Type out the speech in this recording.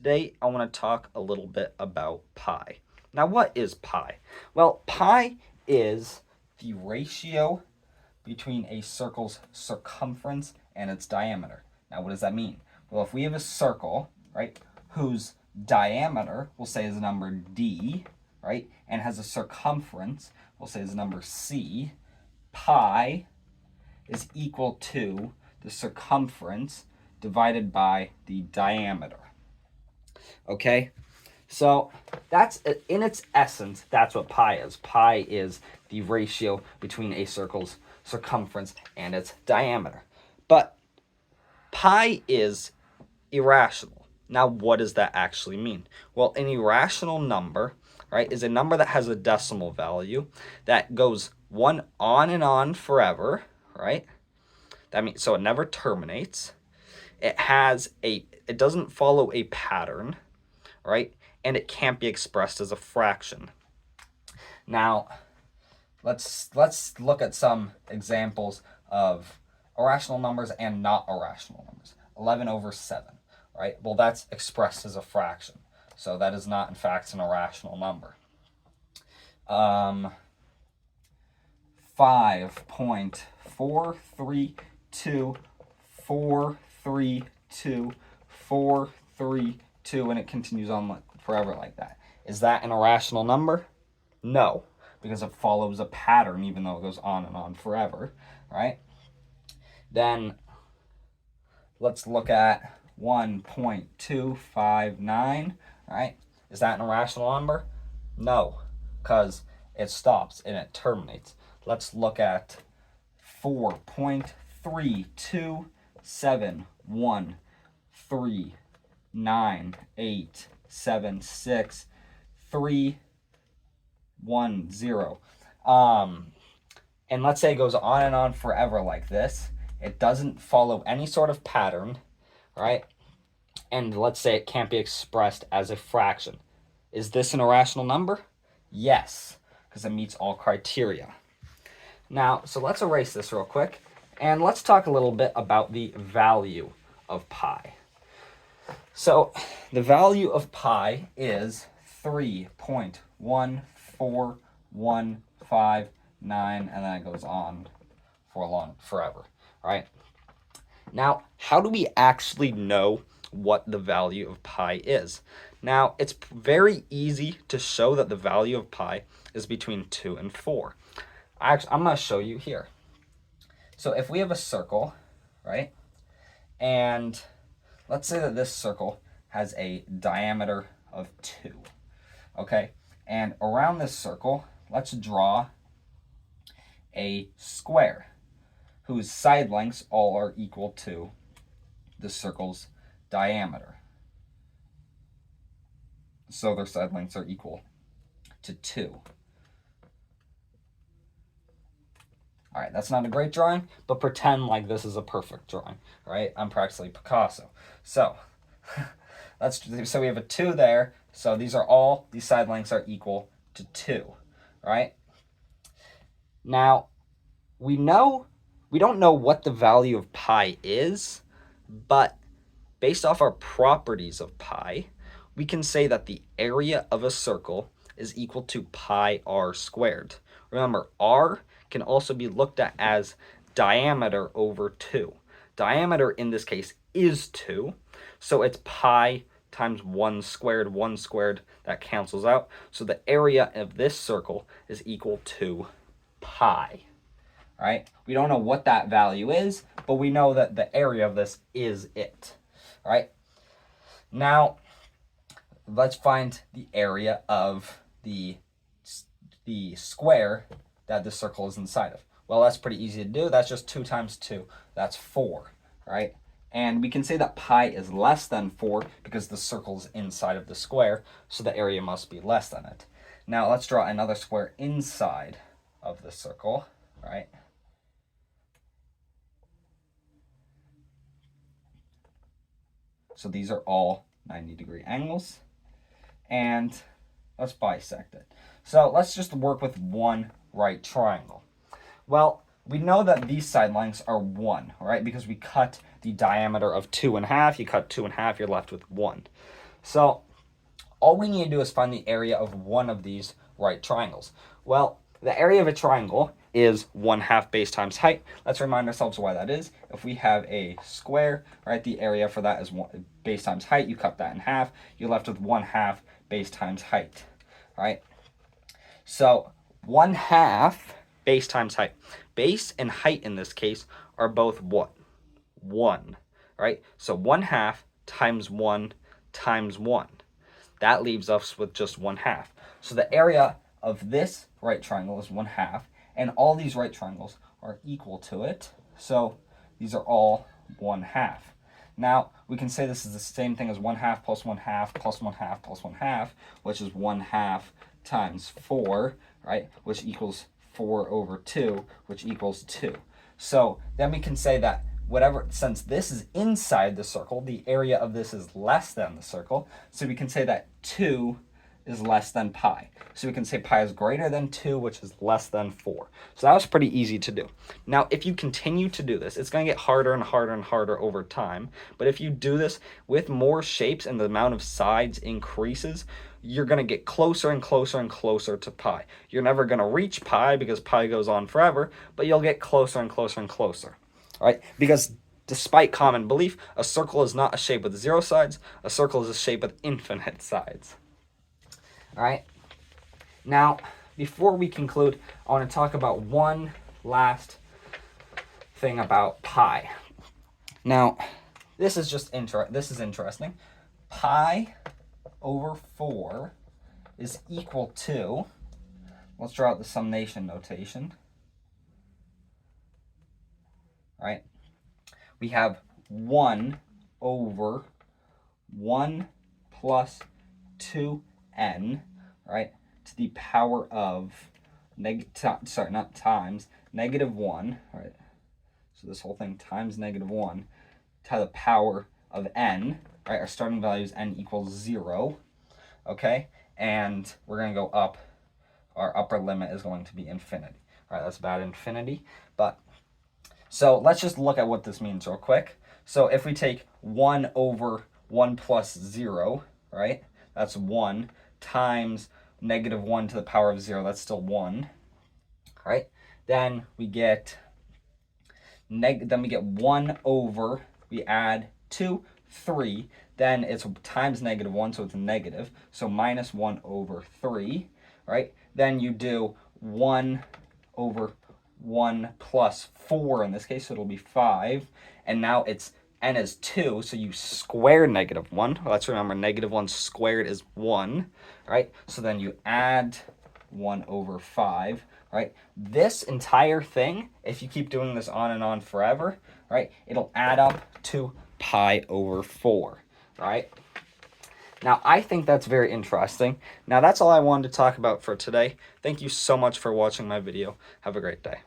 Today, I want to talk a little bit about pi. Now, what is pi? Well, pi is the ratio between a circle's circumference and its diameter. Now, what does that mean? Well, if we have a circle, right, whose diameter, we'll say is the number d, right, and has a circumference, we'll say is the number c, pi is equal to the circumference divided by the diameter. Okay? So that's in its essence, that's what pi is. Pi is the ratio between a circle's circumference and its diameter. But pi is irrational. Now, what does that actually mean? Well, an irrational number, right, is a number that has a decimal value that goes one on and on forever, right? That means so it never terminates. It doesn't follow a pattern, right? And it can't be expressed as a fraction. Now, let's look at some examples of irrational numbers and not irrational numbers. 11 over 7, right? Well, that's expressed as a fraction. So that is not, in fact, an irrational number. 5.432432432, and it continues on forever like that. Is that an irrational number? No, because it follows a pattern even though it goes on and on forever, right? Then let's look at 1.259, right? Is that an irrational number? No, because it stops and it terminates. Let's look at 4.327176310. And let's say it goes on and on forever like this. It doesn't follow any sort of pattern, right? And let's say it can't be expressed as a fraction. Is this an irrational number? Yes, because it meets all criteria. Now, so let's erase this real quick, and let's talk a little bit about the value of pi. So, the value of pi is 3.14159, and then it goes on forever, right? Now, how do we actually know what the value of pi is? Now, it's very easy to show that the value of pi is between 2 and 4. I'm going to show you here. So if we have a circle, right, and let's say that this circle has a diameter of 2, okay, and around this circle, let's draw a square whose side lengths all are equal to the circle's diameter. So their side lengths are equal to 2. All right, that's not a great drawing, but pretend like this is a perfect drawing, right? I'm practically Picasso. So so we have a 2 there. So these side lengths are equal to 2, right? Now, we don't know what the value of pi is, but based off our properties of pi, we can say that the area of a circle is equal to pi r squared. Remember, r can also be looked at as diameter over 2. Diameter in this case is 2, so it's pi times 1 squared, that cancels out. So the area of this circle is equal to pi, right? We don't know what that value is, but we know that the area of this is it, right? Now, let's find the area of the square that the circle is inside of. Well, that's pretty easy to do. That's just 2 times 2. That's 4, right? And we can say that pi is less than 4 because the circle's inside of the square, so the area must be less than it. Now, let's draw another square inside of the circle, right? So these are all 90-degree angles. And let's bisect it. So let's just work with one right triangle. Well, we know that these side lengths are 1, right? Because we cut the diameter of 2 in half. You cut 2 in half, you're left with 1. So all we need to do is find the area of one of these right triangles. Well, the area of a triangle is 1/2 base times height. Let's remind ourselves why that is. If we have a square, right, the area for that is base times height. You cut that in half. You're left with 1/2 base times height, right? So 1/2 base times height. Base and height in this case are both what? 1, right? So 1/2 times 1 times 1. That leaves us with just 1/2. So the area of this right triangle is 1/2, and all these right triangles are equal to it. So these are all 1/2. Now we can say this is the same thing as 1/2 plus 1/2 plus 1/2 plus 1/2, which is 1/2 times 4, right? Which equals 4/2, which equals 2. So then we can say that whatever, since this is inside the circle, the area of this is less than the circle. So we can say that 2 is less than pi. So we can say pi is greater than 2, which is less than 4. So that was pretty easy to do. Now, if you continue to do this, it's going to get harder and harder and harder over time. But if you do this with more shapes and the amount of sides increases, you're going to get closer and closer and closer to pi. You're never going to reach pi because pi goes on forever, but you'll get closer and closer and closer. Right? Because despite common belief, a circle is not a shape with 0 sides. A circle is a shape with infinite sides. All right? Now, before we conclude, I want to talk about one last thing about pi. Now, this is just interesting. Pi over 4 is equal to, let's draw out the summation notation. Right? We have 1 over 1 plus 2n, right, to the power of, negative 1, right? So this whole thing times negative 1 to the power of n, right? Our starting value is n equals 0, okay? And we're going to go up. Our upper limit is going to be infinity. All right, that's about infinity, but so let's just look at what this means real quick. So if we take 1 over 1 plus 0, right? That's 1 times negative 1 to the power of 0. That's still 1, right? Then we get 1 over, we add 2, 3. Then it's times negative 1, so it's negative. So minus 1 over 3, right? Then you do 1 over 1 plus 4 in this case, so it'll be 5. And now it's n is 2, so you square negative 1. Let's remember, negative 1 squared is 1, right? So then you add 1 over 5, right? This entire thing, if you keep doing this on and on forever, right, it'll add up to pi over 4, right? Now, I think that's very interesting. Now, that's all I wanted to talk about for today. Thank you so much for watching my video. Have a great day.